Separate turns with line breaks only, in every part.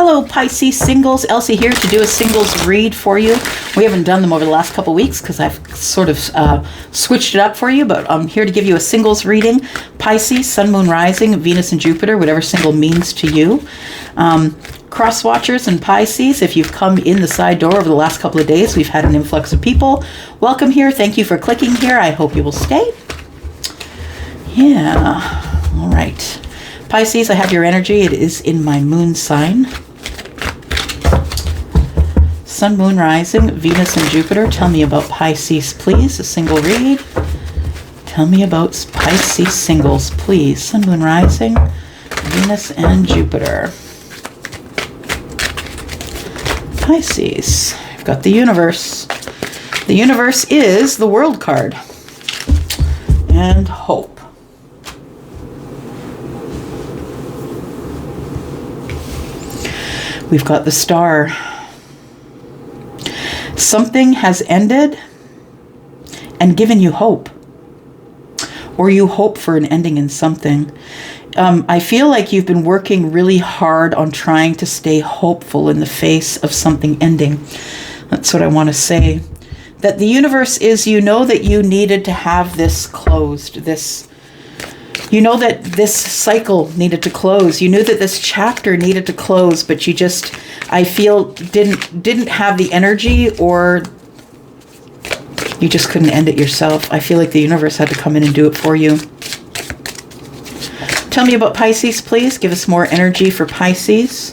Hello Pisces singles, Elsie here to do a singles read for you. We haven't done them over the last couple weeks because I've sort of switched it up for you, but I'm here to give you a singles reading. Pisces, Sun, Moon, Rising, Venus and Jupiter, whatever single means to you. Cross watchers and Pisces, if you've come in the side door over the last couple of days, we've had an influx of people. Welcome here. Thank you for clicking here. I hope you will stay. Yeah. All right. Pisces, I have your energy. It is in my moon sign. Sun, Moon, Rising, Venus and Jupiter. Tell me about Pisces, please. A single read. Tell me about Pisces singles, please. Sun, Moon, Rising, Venus and Jupiter. Pisces. I've got the universe. The universe is the World card. And hope. We've got the Star. Something has ended and given you hope. Or you hope for an ending in something. I feel like you've been working really hard on trying to stay hopeful in the face of something ending. That's what I want to say. That the universe is, you know that you needed to have this closed. You know that this cycle needed to close. You knew that this chapter needed to close, but you just, I feel, didn't have the energy, or you just couldn't end it yourself. I feel like the universe had to come in and do it for you. Tell me about Pisces, please. Give us more energy for Pisces.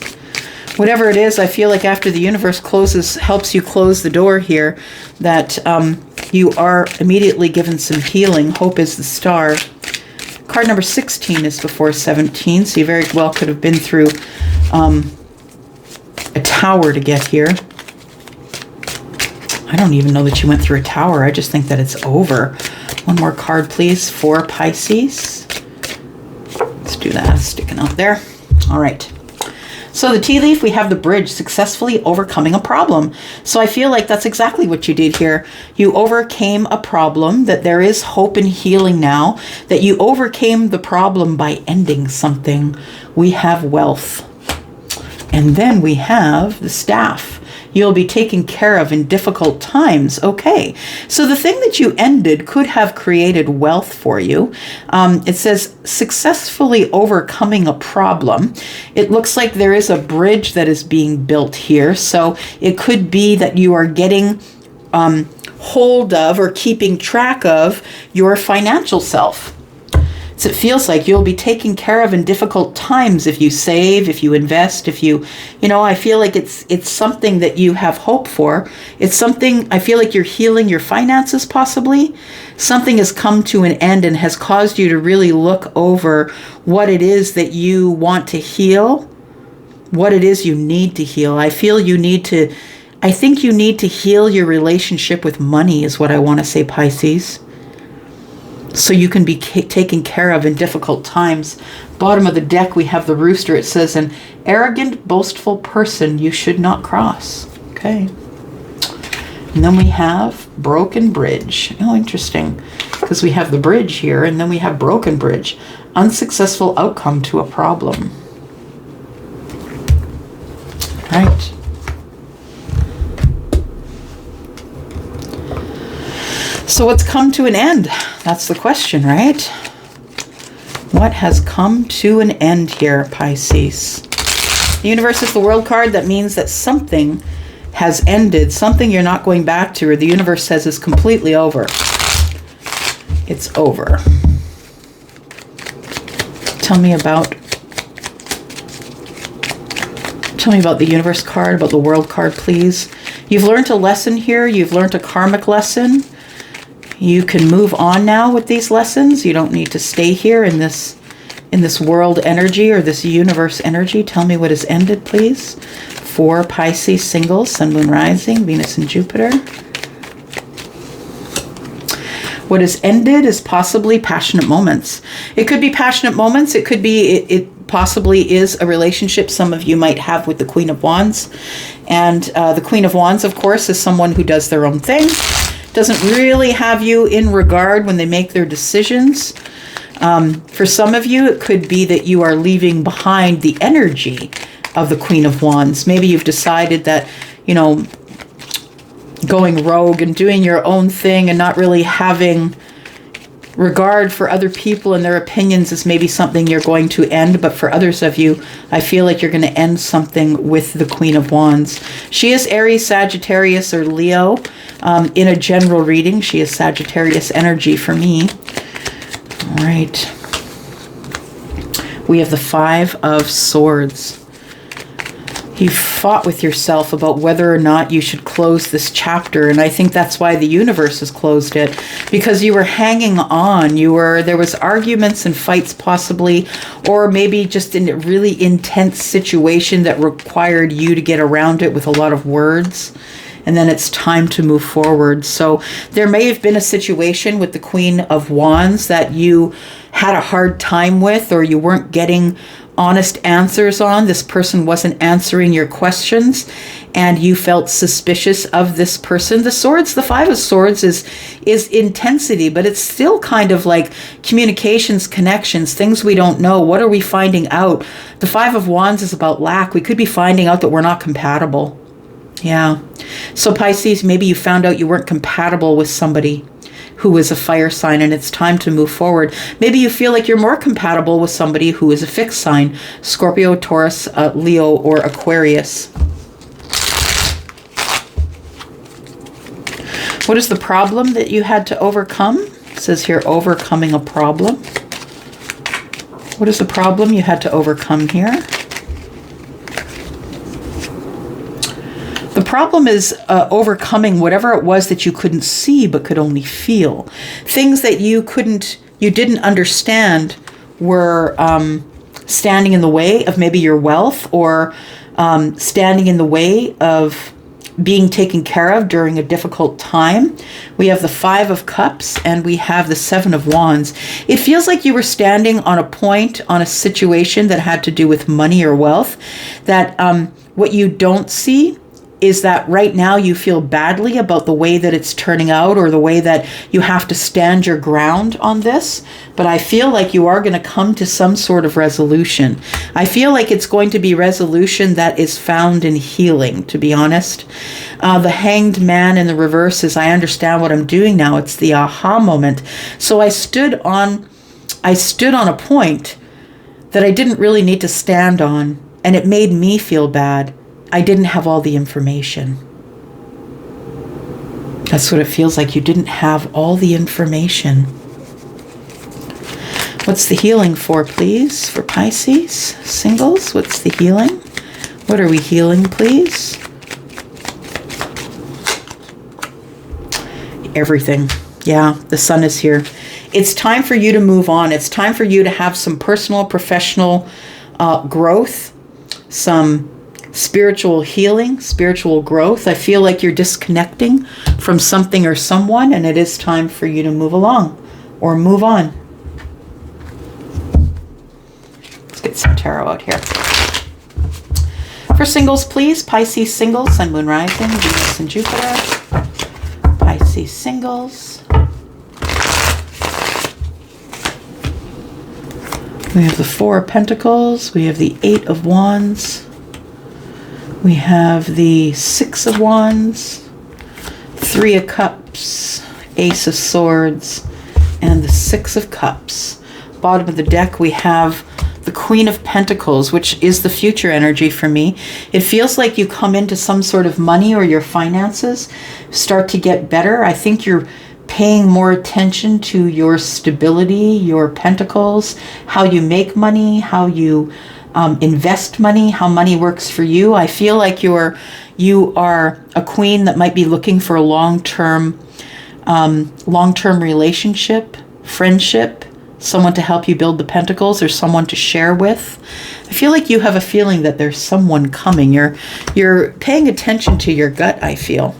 Whatever it is, I feel like after the universe closes, helps you close the door here, that you are immediately given some healing. Hope is the Star. Card number 16 is before 17, so you very well could have been through a tower to get here. I don't even know that you went through a tower. I just think that it's over. One more card, please, for Pisces. Let's do that, sticking out there. All right. So the tea leaf, we have the bridge, successfully overcoming a problem. So I feel like that's exactly what you did here. You overcame a problem, that there is hope and healing now, that you overcame the problem by ending something. We have wealth. And then we have the staff. You'll be taken care of in difficult times. Okay, so the thing that you ended could have created wealth for you. It says successfully overcoming a problem. It looks like there is a bridge that is being built here. So it could be that you are getting hold of or keeping track of your financial self. So it feels like you'll be taken care of in difficult times if you save, if you invest, if you know, I feel like it's something that you have hope for. It's something, I feel like you're healing your finances possibly. Something has come to an end and has caused you to really look over what it is that you want to heal, what it is you need to heal. I think you need to heal your relationship with money is what I want to say, Pisces. So you can be taken care of in difficult times. Bottom of the deck, we have the rooster. It says, an arrogant, boastful person you should not cross. Okay. And then we have broken bridge. Oh, interesting. Because we have the bridge here, and then we have broken bridge. Unsuccessful outcome to a problem. Right. So what's come to an end? That's the question, right? What has come to an end here, Pisces? The universe is the world card. That means that something has ended, something you're not going back to, or the universe says is completely over. It's over. Tell me about the universe card, about the world card, please. You've learned a lesson here. You've learned a karmic lesson. You can move on now with these lessons. You don't need to stay here in this world energy or this universe energy. Tell me what has ended, please. For Pisces singles, Sun, Moon, Rising, Venus and Jupiter. What has ended is possibly passionate moments. It could be passionate moments. It could be, it possibly is a relationship some of you might have with the Queen of Wands. And the Queen of Wands, of course, is someone who does their own thing. Doesn't really have you in regard when they make their decisions. For some of you, it could be that you are leaving behind the energy of the Queen of Wands. Maybe you've decided that, you know, going rogue and doing your own thing and not really having regard for other people and their opinions is maybe something you're going to end. But for others of you, I feel like you're going to end something with the Queen of Wands. She is Aries, Sagittarius, or Leo. In a general reading, she is Sagittarius energy for me. All right. We have the Five of Swords. You fought with yourself about whether or not you should close this chapter, and I think that's why the universe has closed it, because you were hanging on. There was arguments and fights possibly, or maybe just in a really intense situation that required you to get around it with a lot of words. And then it's time to move forward. So there may have been a situation with the Queen of Wands that you had a hard time with, or you weren't getting honest answers on. This person wasn't answering your questions, and you felt suspicious of this person. The Swords, the Five of Swords is intensity, but it's still kind of like communications, connections, things we don't know. What are we finding out? The Five of Wands is about lack. We could be finding out that we're not compatible. Yeah. So Pisces, maybe you found out you weren't compatible with somebody who is a fire sign, and it's time to move forward. Maybe you feel like you're more compatible with somebody who is a fixed sign: Scorpio, Taurus, Leo, or Aquarius. What is the problem that you had to overcome? It says here, overcoming a problem. What is the problem you had to overcome here? The problem is overcoming whatever it was that you couldn't see but could only feel. Things that you didn't understand were standing in the way of maybe your wealth, or standing in the way of being taken care of during a difficult time. We have the Five of Cups and we have the Seven of Wands. It feels like you were standing on a point, on a situation that had to do with money or wealth, that what you don't see is that right now you feel badly about the way that it's turning out, or the way that you have to stand your ground on this. But I feel like you are going to come to some sort of resolution. I feel like it's going to be resolution that is found in healing, to be honest. The Hanged Man in the reverse is, I understand what I'm doing now. It's the aha moment. So I stood on a point that I didn't really need to stand on, and it made me feel bad. I didn't have all the information. That's what it feels like. You didn't have all the information. What's the healing for, please, for Pisces? Singles, what's the healing? What are we healing, please? Everything. Yeah, the Sun is here. It's time for you to move on. It's time for you to have some personal, professional growth, some spiritual healing, spiritual growth. I feel like you're disconnecting from something or someone, and it is time for you to move along or move on. Let's get some tarot out here. For singles, please. Pisces singles, Sun, Moon, Rising, Venus, and Jupiter. Pisces singles. We have the Four of Pentacles. We have the Eight of Wands. We have the Six of Wands, Three of Cups, Ace of Swords, and the Six of Cups. Bottom of the deck, we have the Queen of Pentacles, which is the future energy for me. It feels like you come into some sort of money, or your finances start to get better. I think you're paying more attention to your stability, your pentacles, how you make money, how you invest money, how money works for you. I feel like you are a queen that might be looking for a long-term relationship, friendship, someone to help you build the pentacles, or someone to share with. I feel like you have a feeling that there's someone coming. You're paying attention to your gut, I feel.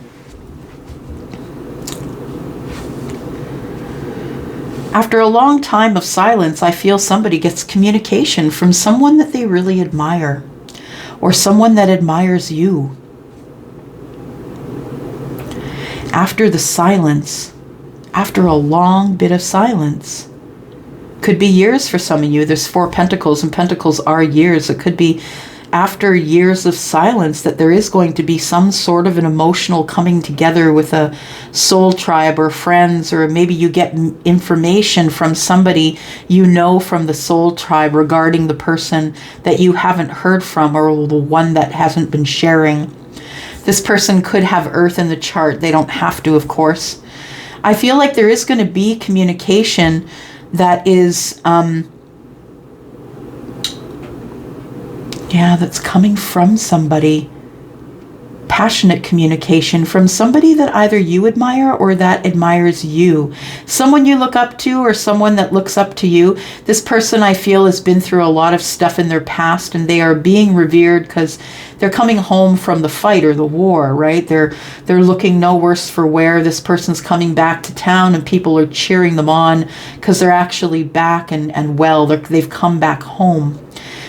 After a long time of silence, I feel somebody gets communication from someone that they really admire, or someone that admires you. After the silence, after a long bit of silence, could be years for some of you. There's Four Pentacles, and Pentacles are years. It could be after years of silence, that there is going to be some sort of an emotional coming together with a soul tribe or friends, or maybe you get information from somebody you know from the soul tribe regarding the person that you haven't heard from, or the one that hasn't been sharing. This person could have Earth in the chart. They don't have to, of course. I feel like there is going to be communication that is, that's coming from somebody. Passionate communication from somebody that either you admire or that admires you. Someone you look up to, or someone that looks up to you. This person, I feel, has been through a lot of stuff in their past, and they are being revered because they're coming home from the fight or the war, right? They're looking no worse for wear. This person's coming back to town and people are cheering them on because they're actually back and well. They've come back home.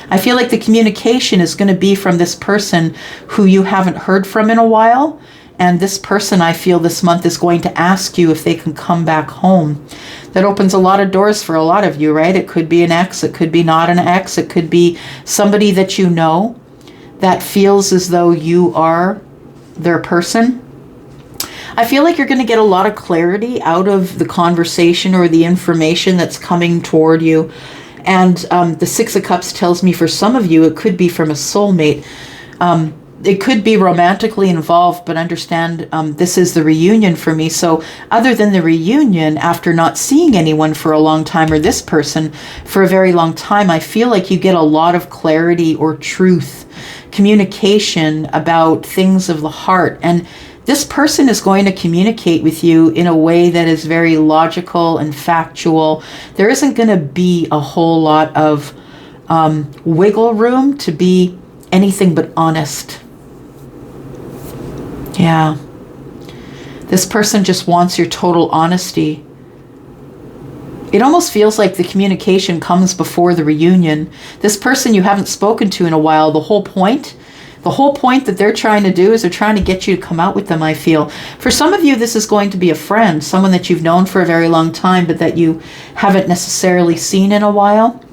I feel like the communication is going to be from this person who you haven't heard from in a while. And this person, I feel, this month is going to ask you if they can come back home. That opens a lot of doors for a lot of you, right? It could be an ex. It could be not an ex. It could be somebody that you know that feels as though you are their person. I feel like you're going to get a lot of clarity out of the conversation or the information that's coming toward you. And the Six of Cups tells me for some of you, it could be from a soulmate. It could be romantically involved, but understand this is the reunion for me. So other than the reunion, after not seeing anyone for a long time, or this person for a very long time, I feel like you get a lot of clarity or truth, communication about things of the heart. And this person is going to communicate with you in a way that is very logical and factual. There isn't going to be a whole lot of wiggle room to be anything but honest. Yeah. This person just wants your total honesty. It almost feels like the communication comes before the reunion. This person you haven't spoken to in a while, the whole point that they're trying to do is they're trying to get you to come out with them, I feel. For some of you, this is going to be a friend, someone that you've known for a very long time, but that you haven't necessarily seen in a while.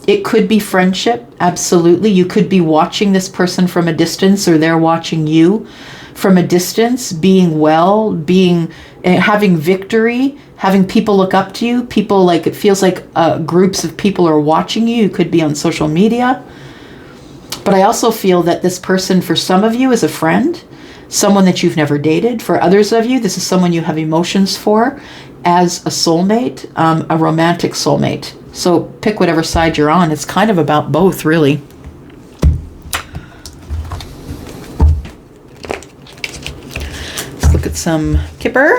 It could be friendship, absolutely. You could be watching this person from a distance, or they're watching you from a distance, being well, having victory, having people look up to you. People, like, it feels like groups of people are watching you. You could be on social media. But I also feel that this person, for some of you, is a friend, someone that you've never dated. For others of you, this is someone you have emotions for as a soulmate, a romantic soulmate. So pick whatever side you're on. It's kind of about both, really. Let's look at some Kipper.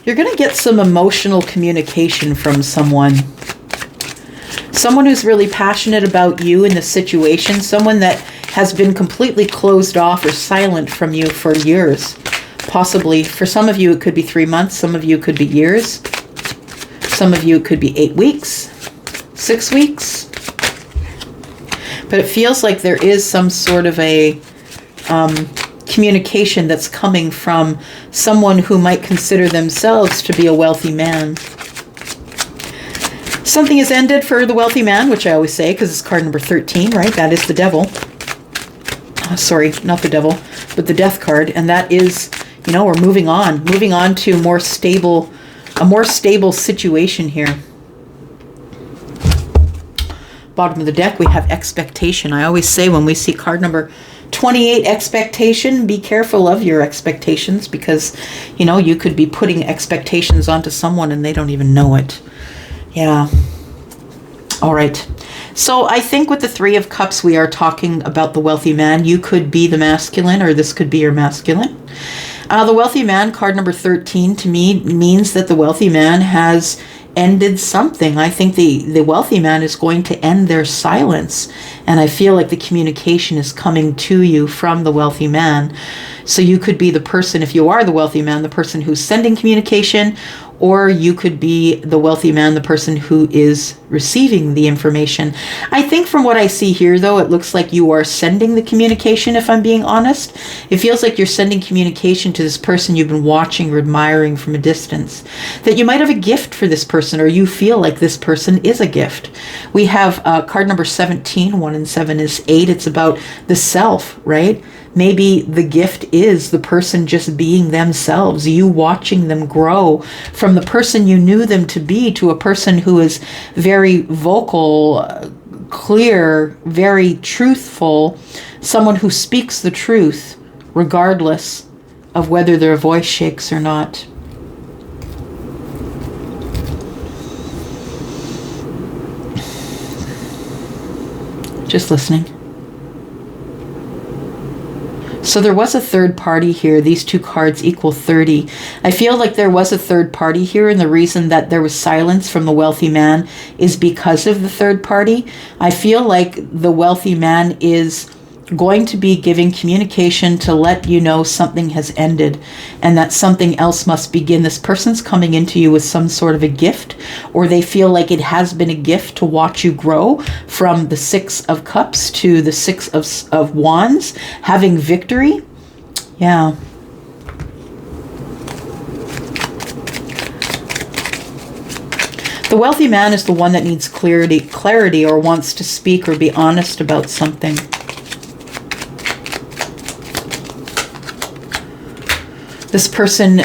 You're going to get some emotional communication from someone. Someone who's really passionate about you in the situation. Someone that has been completely closed off or silent from you for years. Possibly, for some of you, it could be 3 months. Some of you, it could be years. Some of you, it could be 8 weeks, 6 weeks. But it feels like there is some sort of a communication that's coming from someone who might consider themselves to be a wealthy man. Something has ended for the wealthy man, which I always say because it's card number 13, right? That is the devil. Sorry, not the devil, but the death card. And that is, we're moving on to a more stable situation here. Bottom of the deck, we have expectation. I always say when we see card number 28, expectation, be careful of your expectations, because you could be putting expectations onto someone and they don't even know it. Yeah. All right. So I think with the Three of Cups, we are talking about the wealthy man. You could be the masculine, or this could be your masculine. The wealthy man, card number 13, to me means that the wealthy man has ended something. I think the wealthy man is going to end their silence. And I feel like the communication is coming to you from the wealthy man. So you could be the person, if you are the wealthy man, the person who's sending communication, or you could be the wealthy man, the person who is receiving the information. I think from what I see here, though, it looks like you are sending the communication, if I'm being honest. It feels like you're sending communication to this person you've been watching or admiring from a distance. That you might have a gift for this person, or you feel like this person is a gift. We have card number 17, 1 and 7 is 8. It's about the self, right? Maybe the gift is the person just being themselves, you watching them grow from the person you knew them to be to a person who is very vocal, clear, very truthful, someone who speaks the truth regardless of whether their voice shakes or not. Just listening. So there was a third party here. These two cards equal 30. I feel like there was a third party here, and the reason that there was silence from the wealthy man is because of the third party. I feel like the wealthy man is going to be giving communication to let you know something has ended and that something else must begin. This person's coming into you with some sort of a gift, or they feel like it has been a gift to watch you grow from the 6 of Cups to the 6 of Wands, having victory. Yeah. The wealthy man is the one that needs clarity or wants to speak or be honest about something. This person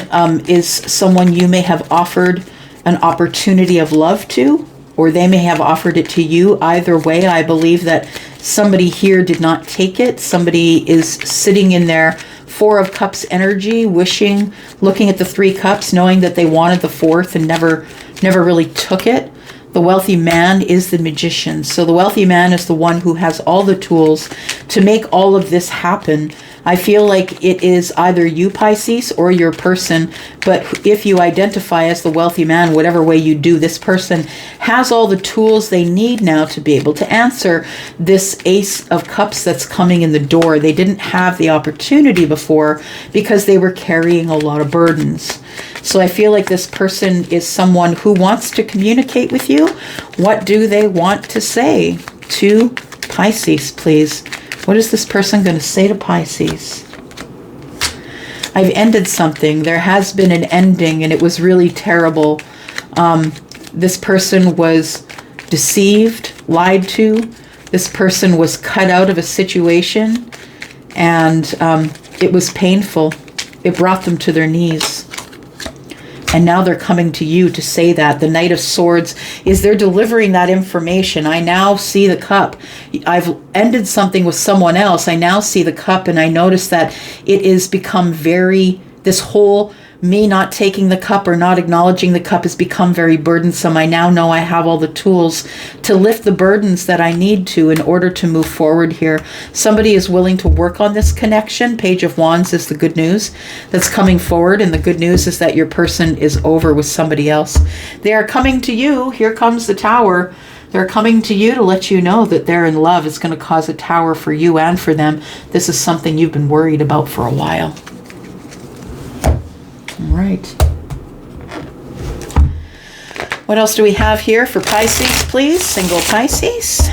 is someone you may have offered an opportunity of love to, or they may have offered it to you. Either way, I believe that somebody here did not take it. Somebody is sitting in their 4 of Cups energy, wishing, looking at the 3 Cups, knowing that they wanted the 4th and never really took it. The wealthy man is the magician. So the wealthy man is the one who has all the tools to make all of this happen. I feel like it is either you, Pisces, or your person. But if you identify as the wealthy man, whatever way you do, this person has all the tools they need now to be able to answer this Ace of Cups that's coming in the door. They didn't have the opportunity before because they were carrying a lot of burdens. So I feel like this person is someone who wants to communicate with you. What do they want to say to Pisces, please? What is this person going to say to Pisces? I've ended something. There has been an ending, and it was really terrible. This person was deceived, lied to. This person was cut out of a situation, and it was painful. It brought them to their knees. And now they're coming to you to say that. The Knight of Swords is they're delivering that information. I now see the cup. I've ended something with someone else. I now see the cup, and I notice that it is become very, this whole me not taking the cup or not acknowledging the cup has become very burdensome. I now know I have all the tools to lift the burdens that I need to in order to move forward here. Somebody is willing to work on this connection. Page of Wands is the good news that's coming forward, and the good news is that your person is over with somebody else. They are coming to you. Here comes the Tower. They're coming to you to let you know that they're in love. It's going to cause a tower for you and for them. This is something you've been worried about for a while. All right. What else do we have here for Pisces, please? Single Pisces.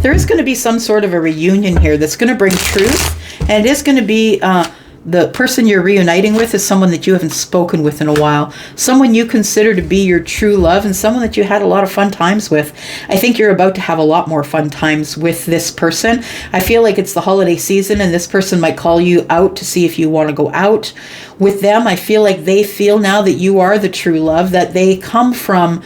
There is going to be some sort of a reunion here that's going to bring truth, and it is going to be the person you're reuniting with is someone that you haven't spoken with in a while, someone you consider to be your true love, and someone that you had a lot of fun times with. I think you're about to have a lot more fun times with this person. I feel like it's the holiday season, and this person might call you out to see if you want to go out with them. I feel like they feel now that you are the true love, that they come from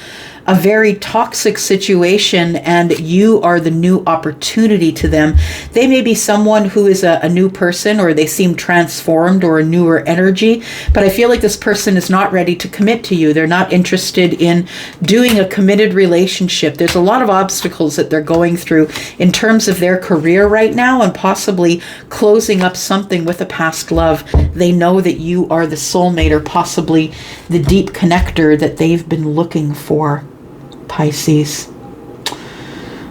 a very toxic situation and you are the new opportunity to them. They may be someone who is a new person, or they seem transformed, or a newer energy, but I feel like this person is not ready to commit to you. They're not interested in doing a committed relationship. There's a lot of obstacles that they're going through in terms of their career right now, and possibly closing up something with a past love. They know that you are the soulmate, or possibly the deep connector that they've been looking for. Pisces.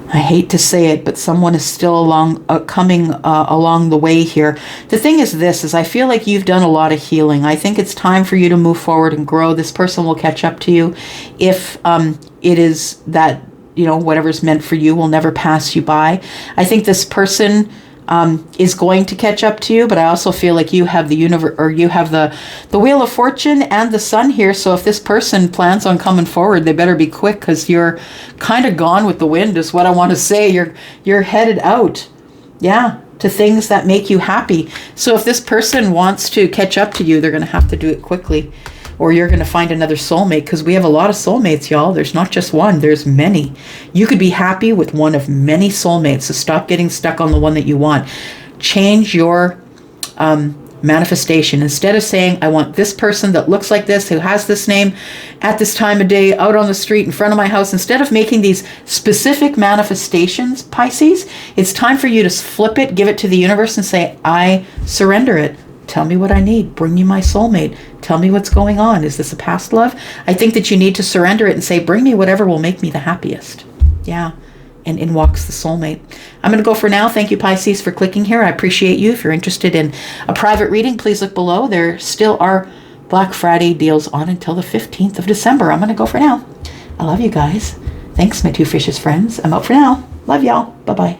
I hate to say it, but someone is still coming along the way here. The thing is this, is I feel like you've done a lot of healing. I think it's time for you to move forward and grow. This person will catch up to you if it is that, you know, whatever's meant for you will never pass you by. I think this person is going to catch up to you, but I also feel like you have the universe, or you have the Wheel of Fortune and the Sun here. So if this person plans on coming forward, they better be quick, because you're kind of gone with the wind is what I want to say. You're headed out, yeah, to things that make you happy. So if this person wants to catch up to you, they're going to have to do it quickly, or you're going to find another soulmate, because we have a lot of soulmates, y'all. There's not just one, there's many. You could be happy with one of many soulmates, so stop getting stuck on the one that you want. Change your manifestation. Instead of saying, I want this person that looks like this, who has this name, at this time of day, out on the street, in front of my house, instead of making these specific manifestations, Pisces, it's time for you to flip it, give it to the universe, and say, I surrender it. Tell me what I need. Bring me my soulmate. Tell me what's going on. Is this a past love? I think that you need to surrender it and say, bring me whatever will make me the happiest. Yeah. And in walks the soulmate. I'm going to go for now. Thank you, Pisces, for clicking here. I appreciate you. If you're interested in a private reading, please look below. There still are Black Friday deals on until the 15th of December. I'm going to go for now. I love you guys. Thanks, my two fishes friends. I'm out for now. Love y'all. Bye-bye.